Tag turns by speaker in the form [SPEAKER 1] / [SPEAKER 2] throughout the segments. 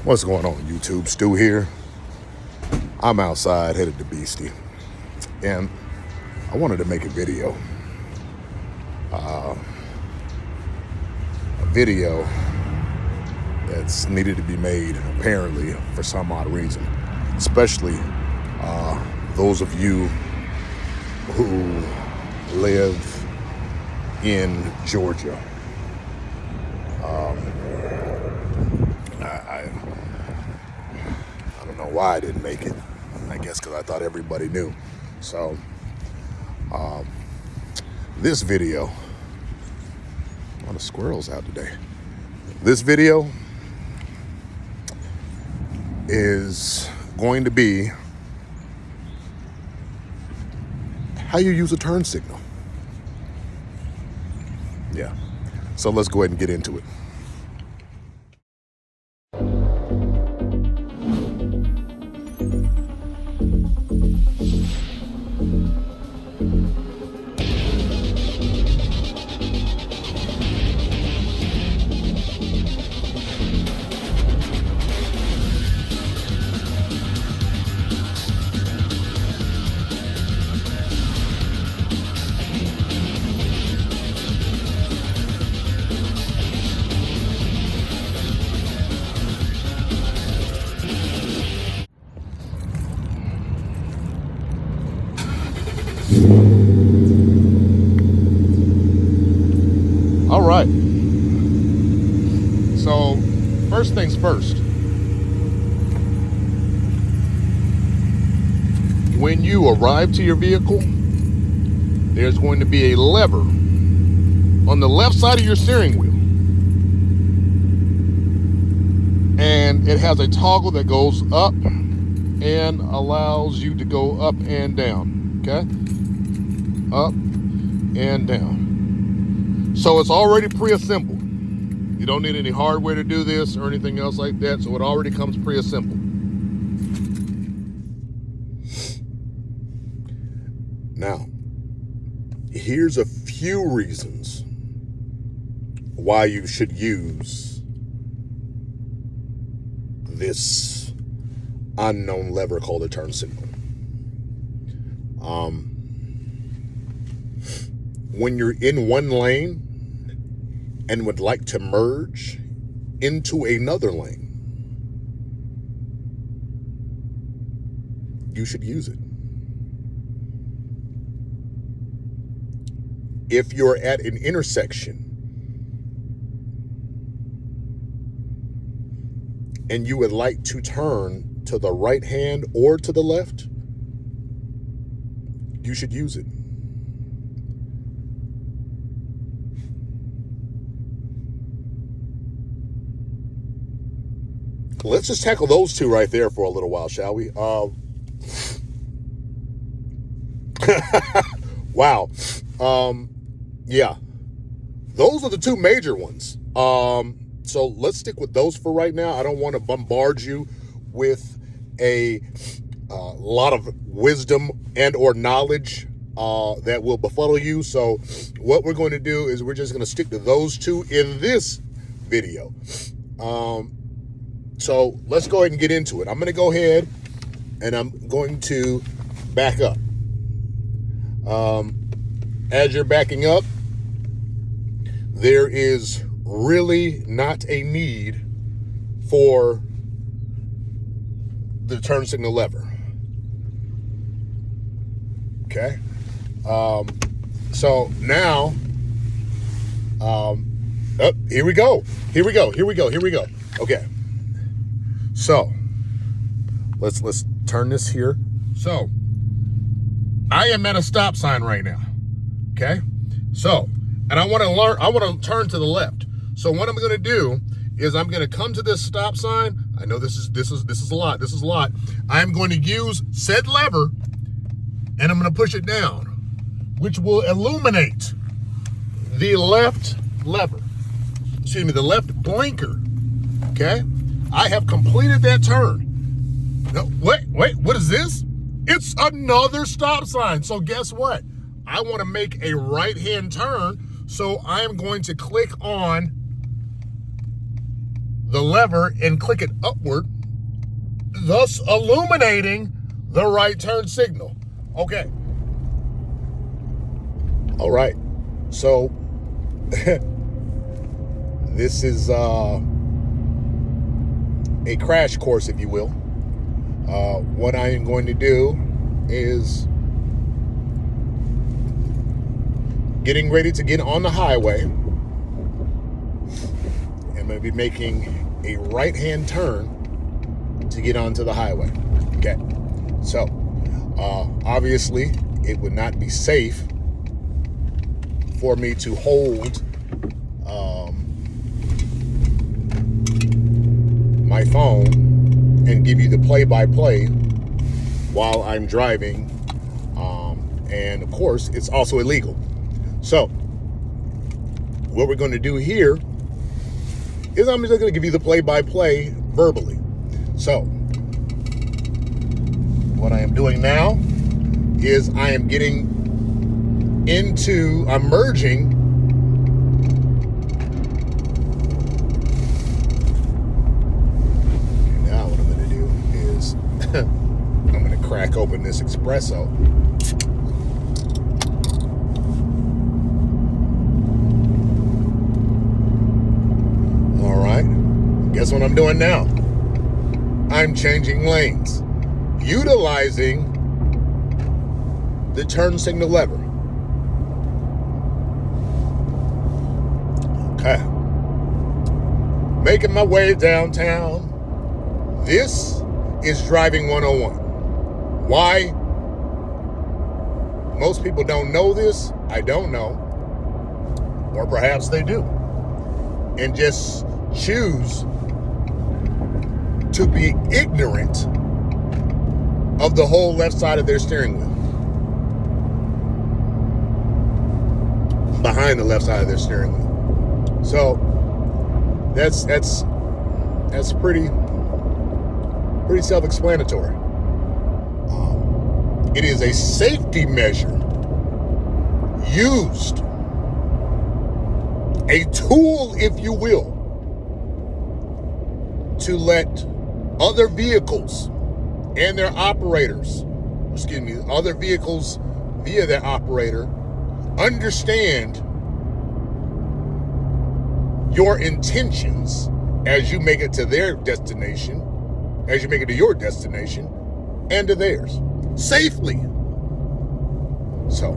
[SPEAKER 1] What's going on, YouTube? Stu here. I'm outside headed to Beastie, and I wanted to make a video. A video that's needed to be made, apparently, for some odd reason. Especially those of you who live in Georgia. I don't know why I didn't make it. I guess because I thought everybody knew. So, this video, a lot of squirrels out today. This video is going to be how you use a turn signal. Yeah. So let's go ahead and get into it. All right. So, first things first. When you arrive to your vehicle, there's going to be a lever on the left side of your steering wheel. And it has a toggle that goes up and allows you to go up and down. Okay? Up and down. So it's already pre-assembled. You don't need any hardware to do this or anything else like that. So it already comes pre-assembled. Now, here's a few reasons why you should use this unknown lever called a turn signal. When you're in one lane and would like to merge into another lane, you should use it. If you're at an intersection and you would like to turn to the right hand or to the left, you should use it. Let's just tackle those two right there for a little while, shall we? Wow. Yeah. Those are the two major ones. So let's stick with those for right now. I don't want to bombard you with a lot of wisdom and or knowledge that will befuddle you. So what we're going to do is we're just going to stick to those two in this video. So let's go ahead and get into it. I'm going to go ahead and I'm going to back up. As you're backing up, there is really not a need for the turn signal lever. Okay. So now, here we go. Okay. So let's turn this here. So I am at a stop sign right now. Okay. So, and I want to turn to the left. So what I'm going to do is I'm going to come to this stop sign. I know this is a lot. I'm going to use said lever and I'm going to push it down, which will illuminate the left lever. Excuse me, the left blinker. Okay? I have completed that turn. No, wait, what is this? It's another stop sign. So guess what? I want to make a right-hand turn, so I am going to click on the lever and click it upward, thus illuminating the right turn signal. Okay. All right. So this is a crash course, if you will. What I am going to do is getting ready to get on the highway. I'm going to be making a right-hand turn to get onto the highway. Okay. So, obviously, it would not be safe for me to hold my phone and give you the play-by-play while I'm driving. And, of course, it's also illegal. So, what we're going to do here is I'm just going to give you the play-by-play verbally. So, what I am doing now is I am I'm merging okay, now what I'm going to do is I'm going to crack open this espresso. All right, guess what I'm doing now? I'm changing lanes, utilizing the turn signal lever. Okay. Making my way downtown. This is driving 101. Why? Most people don't know this. I don't know. Or perhaps they do. And just choose to be ignorant of the whole left side of their steering wheel. Behind the left side of their steering wheel. So that's pretty self-explanatory. It is a safety measure used, a tool, if you will, to let other vehicles and their operators, other vehicles via their operator, understand your intentions as you make it to their destination, as you make it to your destination and to theirs safely. So,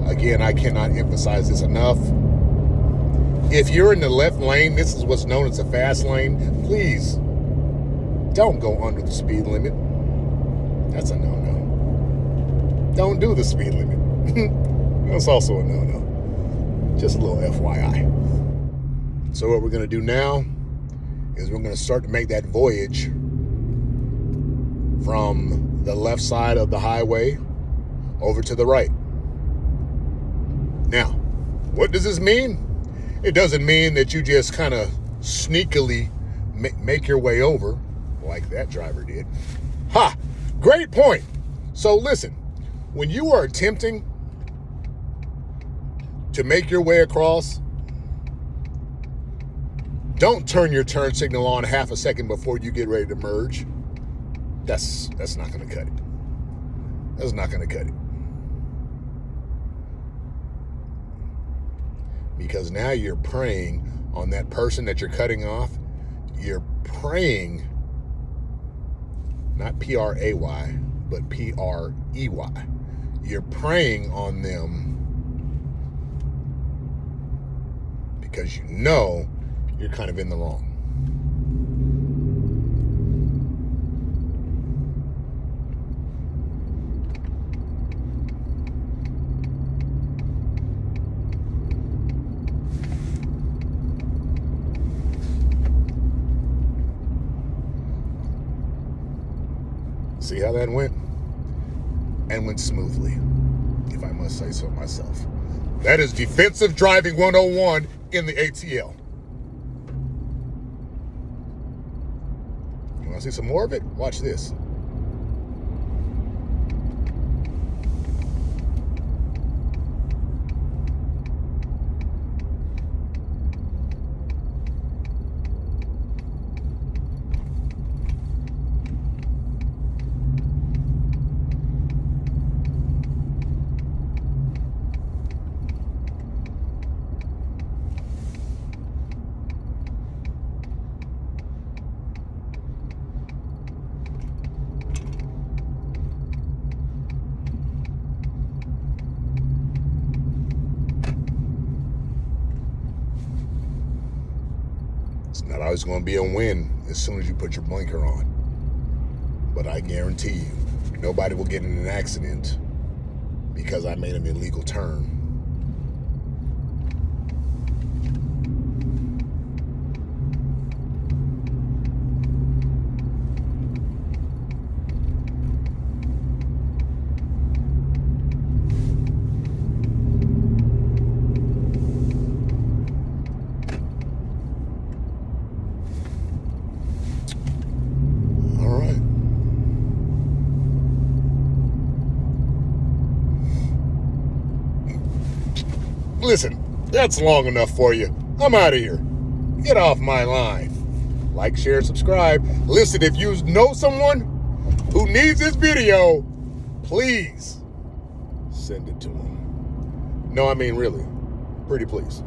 [SPEAKER 1] again, I cannot emphasize this enough. If you're in the left lane, this is what's known as a fast lane, please don't go under the speed limit. That's a no-no. Don't do the speed limit. That's also a no-no. Just a little FYI. So what we're going to do now is we're going to start to make that voyage from the left side of the highway over to the right. Now, what does this mean? It doesn't mean that you just kind of sneakily make your way over like that driver did. Ha! Great point. So listen, when you are attempting to make your way across, don't turn your turn signal on half a second before you get ready to merge. That's not going to cut it. That's not going to cut it. Because now you're preying on that person that you're cutting off. You're preying, not P-R-A-Y, but P-R-E-Y. You're preying on them because you know you're kind of in the wrong. See how that went? And went smoothly, if I must say so myself. That is defensive driving 101 in the ATL. You want to see some more of it? Watch this. Not always going to be a win as soon as you put your blinker on. But I guarantee you, nobody will get in an accident because I made an illegal turn. Listen, that's long enough for you. I'm out of here. Get off my line. Like, share, subscribe. Listen, if you know someone who needs this video, please send it to them. No, I mean really. Pretty please.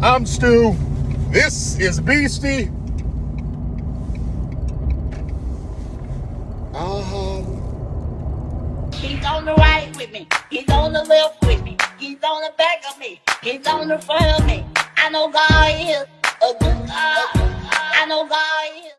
[SPEAKER 1] I'm Stu. This is Beastie.
[SPEAKER 2] He's on the right with me. He's on the left with me. He's on the back of me. He's on the front of me. I know God is a good God. I know God is.